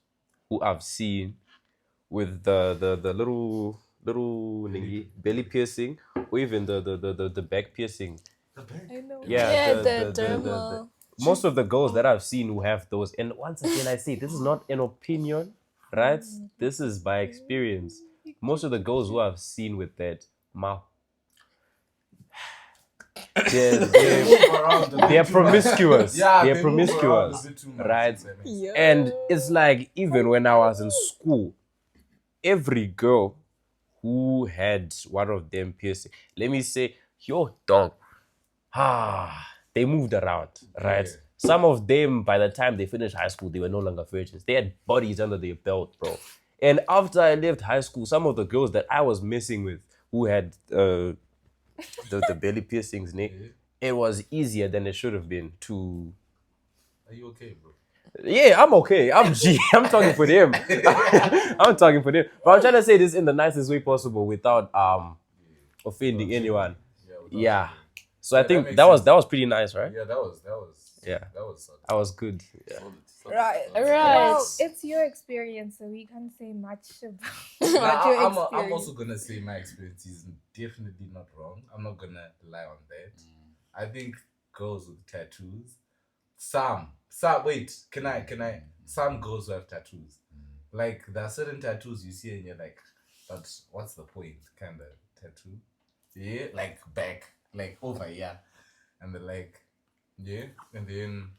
who I've seen with the little ningy, belly piercing, or even the back piercing. I know. Yeah, the dermal. Most of the girls that I've seen who have those, and once again I say this is not an opinion, right? This is by experience. Most of the girls who I've seen with that, they're promiscuous. Yeah, they're they move around a promiscuous, bit too much, right? if that makes sense. And it's like, even when I was in school, every girl who had one of them piercing, let me say, yo, dog, they moved around, right? Yeah. Some of them, by the time they finished high school, they were no longer virgins. They had bodies under their belt, bro. And after I left high school, some of the girls that I was messing with who had the belly piercings, it was easier than it should have been to... Are you okay, bro? Yeah, I'm okay. I'm G. I'm talking for them. I'm talking for them. But I'm trying to say this in the nicest way possible without offending anyone. Yeah. So I think that was pretty nice, right? Yeah, that was Yeah. that was solid. I was good. Yeah. Right. Right. Well, it's your experience, so we can't say much about your I'm experience. also gonna say my experience is definitely not wrong. I'm not gonna lie on that. I think girls with tattoos, some girls who have tattoos, like there are certain tattoos you see and you're like, but what's the point? Kind of tattoo, yeah, like back, like over here, and they're like, yeah, and then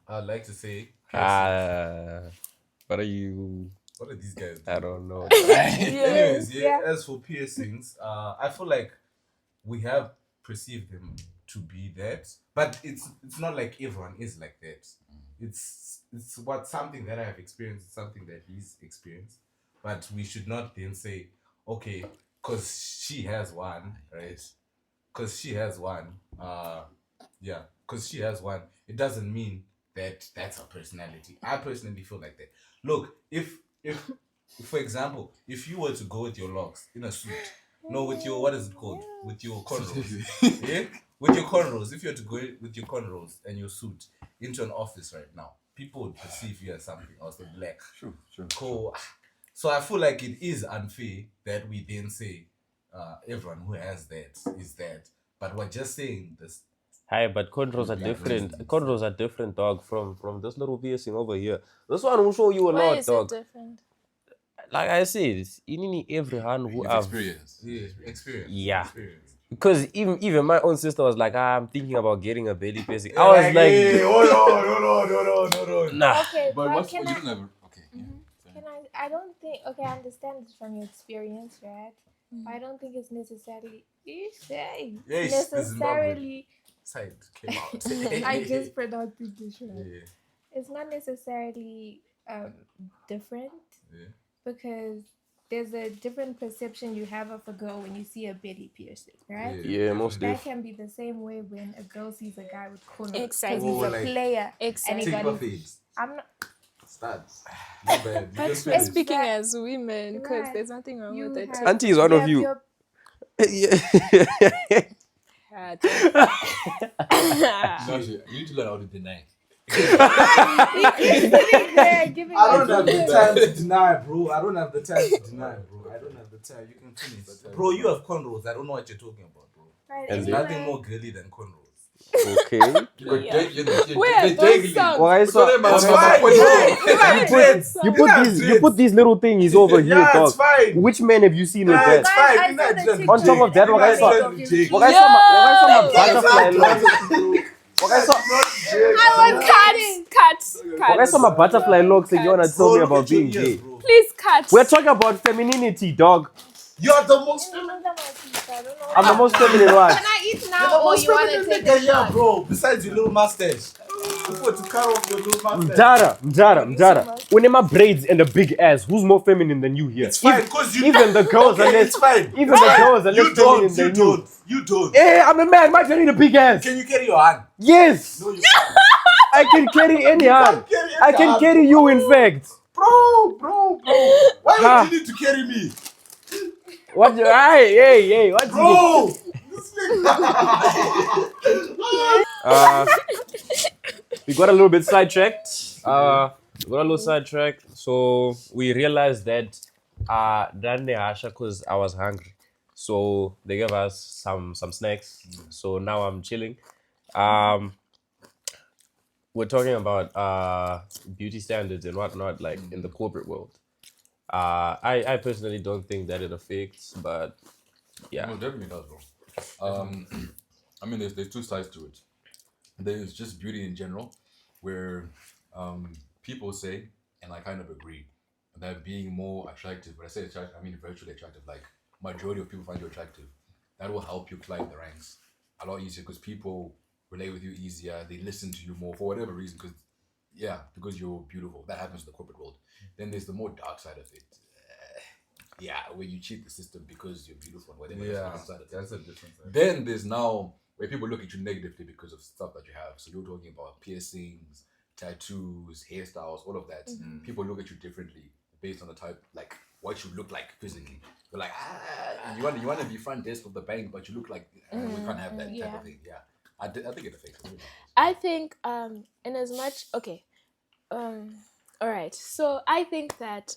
I'd like to say, What are you? what are these guys doing? I don't know. Anyways, Yeah. as for piercings, I feel like we have perceived them to be that, but it's not like everyone is like that. It's something that I have experienced, it's something that he's experienced, but we should not then say, okay, because she has one, right? Because she has one, because she has one, it doesn't mean that's her personality. I personally feel like that. Look, if for example, if you were to go with your locks in a suit, no, with your what is it called? With your cornrows, yeah, with your cornrows. If you were to go with your cornrows and your suit into an office right now, people would perceive you as something else, the black. Sure. Cool. So I feel like it is unfair that we then say everyone who has that is that, but we're just saying this. Hi, but cornrows are different. Cornrows are different, dog, from this little piercing over here. This one will show you a Why lot, is dog. it different? Like I said, you need everyone who You've have experienced. Yeah, experience. Yeah. Experience. because even my own sister was like, I'm thinking about getting a belly piercing. I Yeah, was like, hey, hold on. nah. Okay, But what's can you I? don't have? Okay. Yeah. Can I don't think. Okay, I understand this from your experience, right? But I don't think it's necessarily. Necessarily. Side came out. I just pronounced English right. Yeah. It's not necessarily different Yeah. because there's a different perception you have of a girl when you see a belly piercing, right? Yeah, most That def. can be the same way when a girl sees a guy with cornrows. Exactly. Because he's Oh, a like- player. Exactly. And he got Sigma his, fades. I'm not. Starts. Not bad. You But can finish. speaking That- as women, because Right. there's nothing wrong You with it. have- Auntie is one of have you. your- Yeah. Ah, No, you need to learn how to deny. He's sitting there giving I don't us have the a- time to deny, bro. I don't have the time to deny, bro. I don't have the time. You can finish. Bro, you have cornrows. I don't know what you're talking about, bro. Right, And There's anyway. nothing more girly than cornrows. Okay. Where those songs? Why so? It's Mama, fine. put You put these little things over here, Yeah, dog. it's fine. Which man have you seen with Yeah, that? it's fine. I You're not saw the just TikTok. On top of that, You're what I not saw- just jig. What I saw my butterfly logs. What I saw I was cut. what I saw my butterfly logs and you wanna tell me about being gay. Please cut. We're talking about femininity, dog. You're the most I don't know. I'm the most feminine one. Can I eat You're now the or most you want to feminine take nigga a here, shot? bro. Besides your little mustache. Before to cut off your little mustache. Mjara. When my braids and a big ass, who's more feminine than you here? It's fine, because you Even the girls are okay, less. it's fine. Even the girls are You less feminine don't. than You don't. You don't. Hey, I'm a man. Might need a big ass. Can you carry your hand? Yes, No, you I can carry any hand. carry I can hand. carry you, in fact. Bro. Why Ha. would you need to carry me? What? Hey, what? Bro! This nigga. We got a little bit sidetracked. So we realized that done the hasha because I was hungry. So they gave us some snacks. So now I'm chilling. We're talking about beauty standards and whatnot, like in the corporate world. I personally don't think that it affects, but yeah. No, definitely does, bro. I mean, there's two sides to it. There's just beauty in general, where people say, and I kind of agree, that being more attractive. When I say attractive, I mean virtually attractive. Like majority of people find you attractive. That will help you climb the ranks a lot easier because people relate with you easier. They listen to you more for whatever reason. Because you're beautiful. That happens in the corporate world. Then there's the more dark side of it. Where you cheat the system because you're beautiful and whatever. Yeah, That's the other side of it. that's a different thing. Then there's now where people look at you negatively because of stuff that you have. So you're talking about piercings, tattoos, hairstyles, all of that. People look at you differently based on the type, like what you look like physically. They're like, you want to be front desk of the bank, but you look like we can't have that type of thing. Yeah, I think it affects. I think in as much all right. So I think that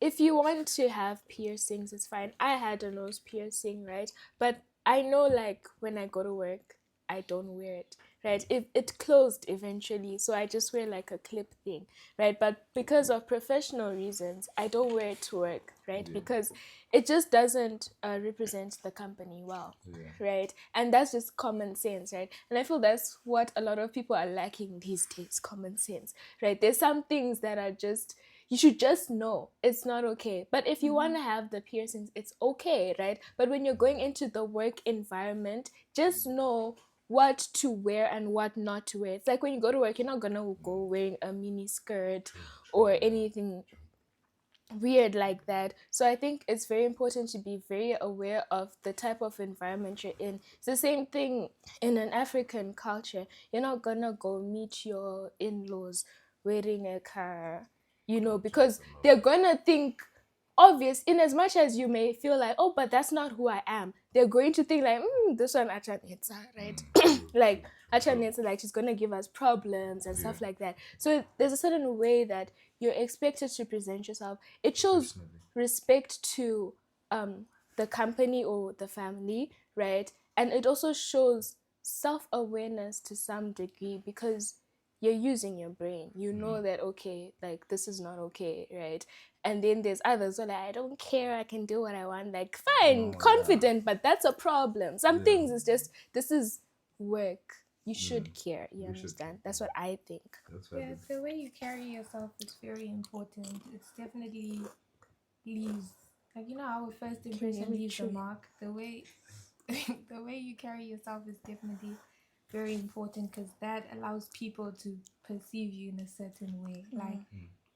if you want to have piercings, it's fine. I had a nose piercing, right? But I know, like, when I go to work, I don't wear it, right? It closed eventually, so I just wear like a clip thing, right? But because of professional reasons, I don't wear it to work, right? Because it just doesn't represent the company well, right? And that's just common sense, right? And I feel that's what a lot of people are lacking these days, common sense, right? There's some things that are just, you should just know it's not okay. But if you want to have the piercings, it's okay, right? But when you're going into the work environment, just know what to wear and what not to wear. It's like when you go to work, you're not gonna go wearing a mini skirt or anything weird like that. So I think it's very important to be very aware of the type of environment you're in. It's the same thing in an African culture. You're not gonna go meet your in-laws wearing a car, because they're gonna think obvious, in as much as you may feel like, oh, but that's not who I am. They're going to think like, this one Achanetsa, right? Like Achanetsa, like she's gonna give us problems and stuff like that. So there's a certain way that you're expected to present yourself. It shows respect to the company or the family, right? And it also shows self-awareness to some degree, because you're using your brain. You know that, okay, like this is not okay, right? And then there's others who are like, I don't care, I can do what I want. Like, fine, confident, but that's a problem. Some things is just, this is work. You should care. You understand? That's what I think. Yeah, the way you carry yourself is very important. It's definitely leaves, like, our first impression leaves a mark. The way you carry yourself is definitely very important, because that allows people to perceive you in a certain way. Like,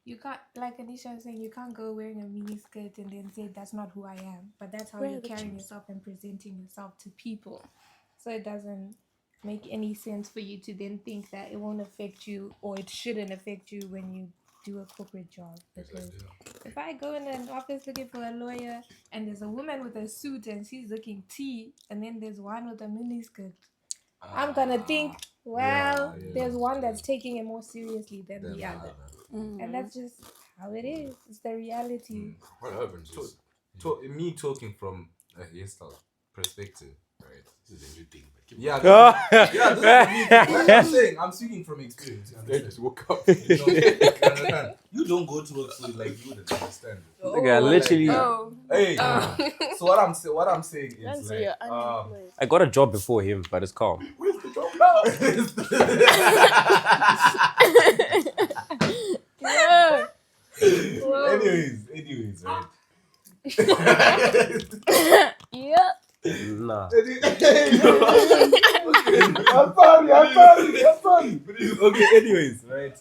you can't, like Anisha was saying, you can't go wearing a mini skirt and then say that's not who I am. But that's how you're carrying yourself and presenting yourself to people. So it doesn't make any sense for you to then think that it won't affect you, or it shouldn't affect you when you do a corporate job. Because if I go in an office looking for a lawyer and there's a woman with a suit and she's looking tea, and then there's one with a mini skirt, I'm gonna think, there's one that's taking it more seriously than the other. And that's just how it is. It's the reality. What happens is, Me talking from a hairstyle perspective, right? this is everything. Yeah, this is me. Like I'm saying, I'm speaking from experience. You I understand? just woke up. You understand? You don't go to work, so like you wouldn't understand. Okay, literally, Hey, so what I'm saying is That's like, your unemployed. I got a job before him, but it's calm. Where's the job now? anyways, right? Yeah. Nah. I'm sorry. Okay, anyways, right?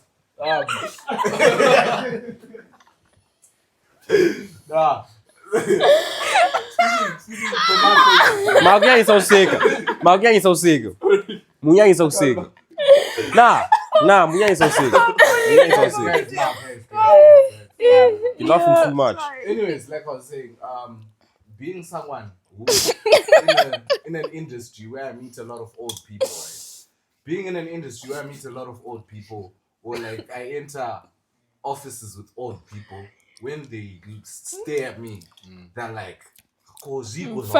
Nah. Malguinha são seca. Malguinha são seca. Mulher são seca. Nah, mulher são seca. Mulher são seca. You're laughing too much. Anyways, like I was saying, being someone who in an industry where I meet a lot of old people, right? Being in an industry where I meet a lot of old people, or like I enter offices with old people, when they stare at me, they're like, kind of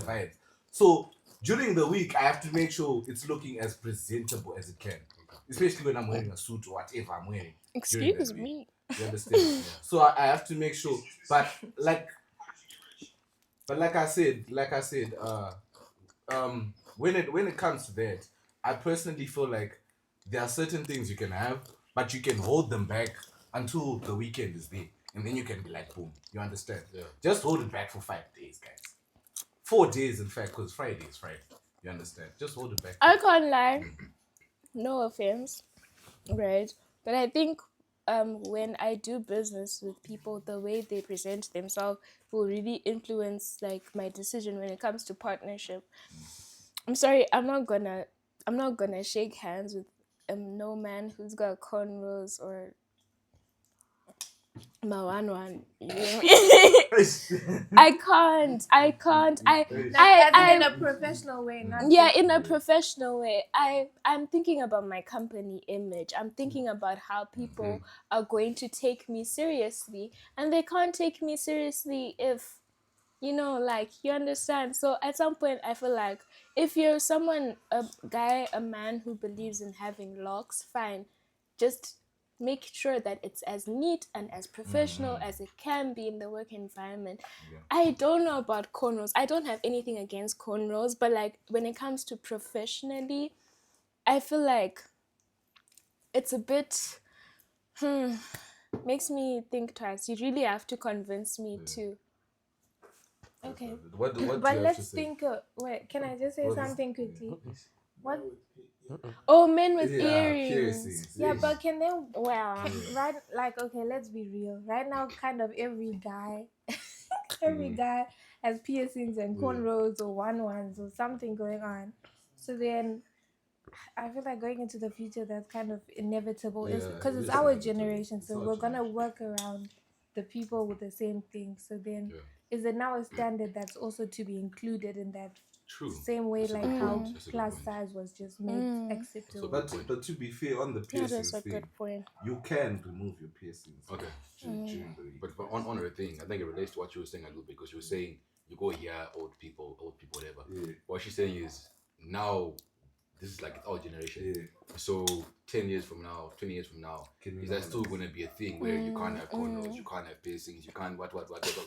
vibe. So during the week, I have to make sure it's looking as presentable as it can, especially when I'm wearing a suit or whatever I'm wearing. Excuse me. You understand? So I have to make sure, but like I said, when it comes to that, I personally feel like there are certain things you can have, but you can hold them back until the weekend is there, and then you can be like, boom. You understand? Yeah. Just hold it back for 5 days, guys. 4 days, in fact, because Friday is Friday. You understand? Just hold it back. I can't lie. No offense, right? But I think when I do business with people, the way they present themselves will really influence like my decision when it comes to partnership. I'm sorry, I'm not gonna shake hands with no man who's got cornrows or Mawanwan. I can't. I in a professional way, not In a professional way. I'm thinking about my company image. I'm thinking about how people are going to take me seriously, and they can't take me seriously if you understand. So at some point I feel like if you're a man who believes in having locks, fine, just make sure that it's as neat and as professional as it can be in the work environment. I don't know about cornrows. I don't have anything against cornrows, but like when it comes to professionally, I feel like it's a bit makes me think twice. You really have to convince me to. Okay. What do you But have let's to say? think. Wait, can I just say something quickly? What? Oh, men with Yeah, earrings. piercings. Yeah, but can they? Wow. Right, like, okay, let's be real. Right now, kind of every guy, every guy has piercings and cornrows or one-ones or something going on. So then, I feel like going into the future, that's kind of inevitable. It's Yeah, because it it's is our inevitable. generation, It's so our we're gonna work around the people with the same thing. So then, is it now a standard that's also to be included in that True. same way, That's a like good how point. That's a good plus point. size was just made acceptable? But to be fair, on the That piercings is a thing, good point. you can remove your piercings. Okay. During the week. But on her thing, I think it relates to what you were saying a little bit, because you were saying you go here, old people, whatever. Yeah. What she's saying is now this is like our generation. Yeah. So 10 years from now, 20 years from now, is that still going to be a thing where you can't have cornrows, you can't have piercings, you can't what?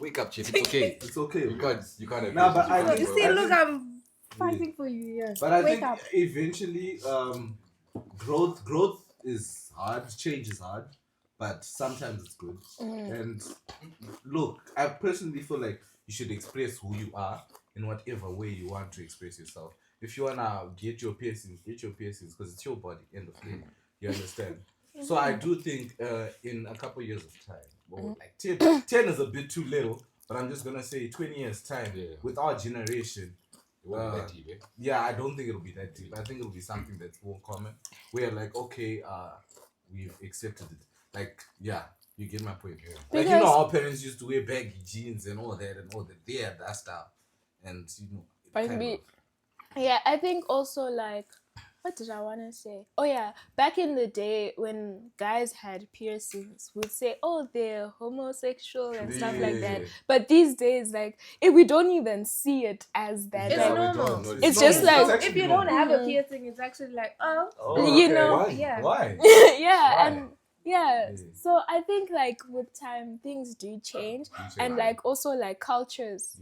Wake up, chief. It's okay. It's okay. You can't have Nah, but piercings, You I see, think- look, I'm fighting for you here. But I Wake think up. eventually, growth is hard. Change is hard, but sometimes it's good. And look, I personally feel like you should express who you are in whatever way you want to express yourself. If you wanna get your piercings because it's your body. End of the day, you understand. So I do think in a couple years of time, well, like 10 is a bit too little, but I'm just gonna say 20 years time with our generation. It won't be that deep, eh? Yeah, I don't think it'll be that deep. I think it'll be something that's more common. Where like, okay, we've accepted it. Like, yeah, you get my point. Yeah. Like, you know, our parents used to wear baggy jeans and all that. They had that style, and you know, Yeah, I think also like, what did I want to say? Oh yeah, back in the day when guys had piercings, we'd say, oh, they're homosexual and stuff like that. But these days, like, we don't even see it as that. It's like, normal. It's just normal. like, If you don't have a piercing, it's actually like, you know, Why? yeah. Why? yeah, Why? and yeah. So I think like with time things do change, and like also like cultures.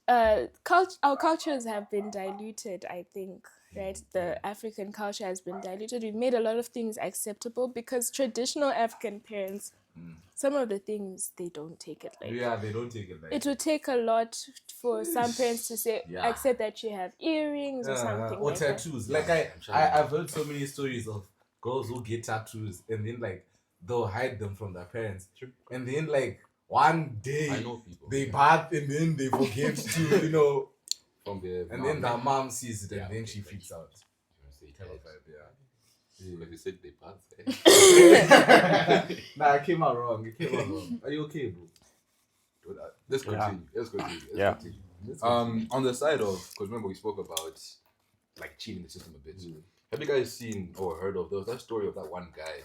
Our cultures have been diluted, I think, right? The African culture has been diluted. We've made a lot of things acceptable because traditional African parents, some of the things they don't take it like. Yeah, they don't take it like. It would take a lot for some parents to say, accept that you have earrings or something or like tattoos. that. Like I've heard so many stories of girls who get tattoos and then like they'll hide them from their parents, and then like one day I know people. they bath and then they forget to, you know, From the and then the mom sees it and then okay, she freaks out. Terrified, Yeah. But you said they pass. Nah, it came out wrong. Are you okay, bro? Let's continue. Let's continue. Yeah. On the side of, because remember we spoke about like cheating the system a bit. Have you guys seen or heard of that story of that one guy?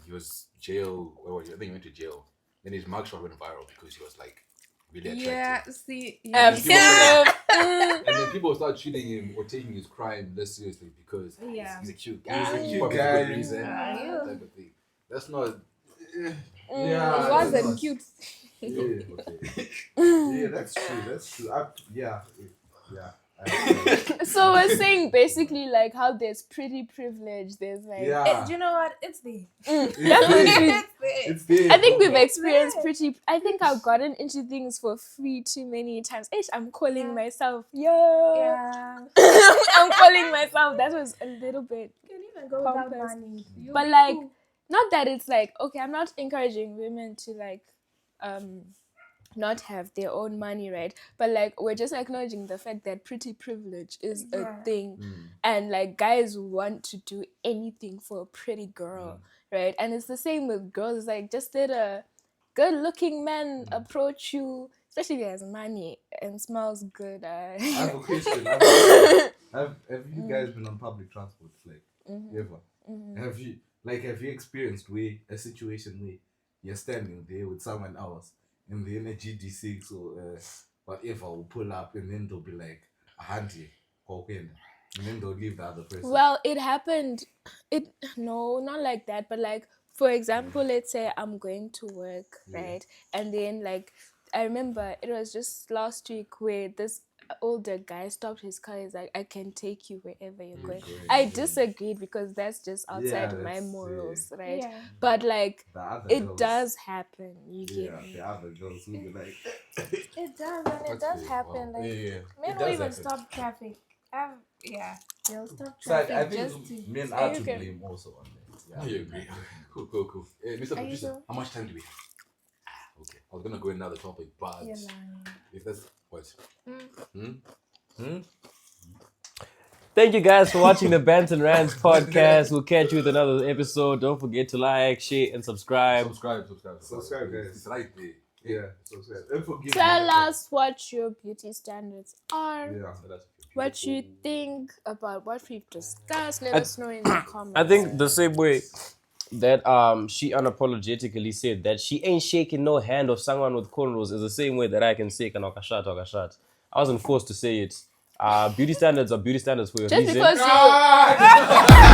He was jail. I think he went to jail. Then his mugshot went viral because he was like really attractive. Yeah, see. And then people start treating him or taking his crime less seriously because he's a cute guy. He's a cute For a guy. good reason, type of thing. That's not. Yeah, It wasn't cute. Yeah, that's true. Yeah. So we're saying basically like how there's pretty privilege, there's like Do you know what? It's there. It's there. I think we've experienced I think I've gotten into things for free too many times. I'm calling myself, Yeah. I'm calling myself. That was a little bit. You can even go without Pompous. money. You'll But be like, cool. not that it's like, okay, I'm not encouraging women to like, not have their own money, right? But like, we're just acknowledging the fact that pretty privilege is a thing, and like guys want to do anything for a pretty girl, right? And it's the same with girls. Like, just let a good-looking man approach you, especially if he has money and smells good. I have a question. Have you guys been on public transport, like ever? Have you experienced a situation where you're standing there with someone else and then a GD6 or whatever will pull up and then they'll be like a handy and then they'll leave the other person? Well, it happened. No, not like that. But like, for example, let's say I'm going to work, right? And then like, I remember it was just last week where this older guy stopped his car. He's like, I can take you wherever you're going. I disagreed because that's just outside my morals, right? Yeah. But like, The other it girls- does happen. You get Yeah, me? the other girls will be like, It does, and it does happen. Like, men It will does even happen. stop traffic Yeah. They'll stop So I traffic think just to. men Are are you to okay? blame also on that. I agree. Cool. Mr. Are you Producer, sure? how much time do we have? Okay. I was gonna go in another topic, but You're lying. if that's what? Thank you guys for watching the Bants and Rants podcast. We'll catch you with another episode. Don't forget to like, share, and subscribe. Subscribe, guys. It's right there. Yeah, subscribe. And forgive Tell me. us what your beauty standards are. Yeah. What you think about what we've discussed. Let us know in the comments. I think the same way that she unapologetically said that she ain't shaking no hand of someone with cornrows is the same way that I can say kanokashat. I wasn't forced to say it. Beauty standards are beauty standards for a just reason. because you Ah!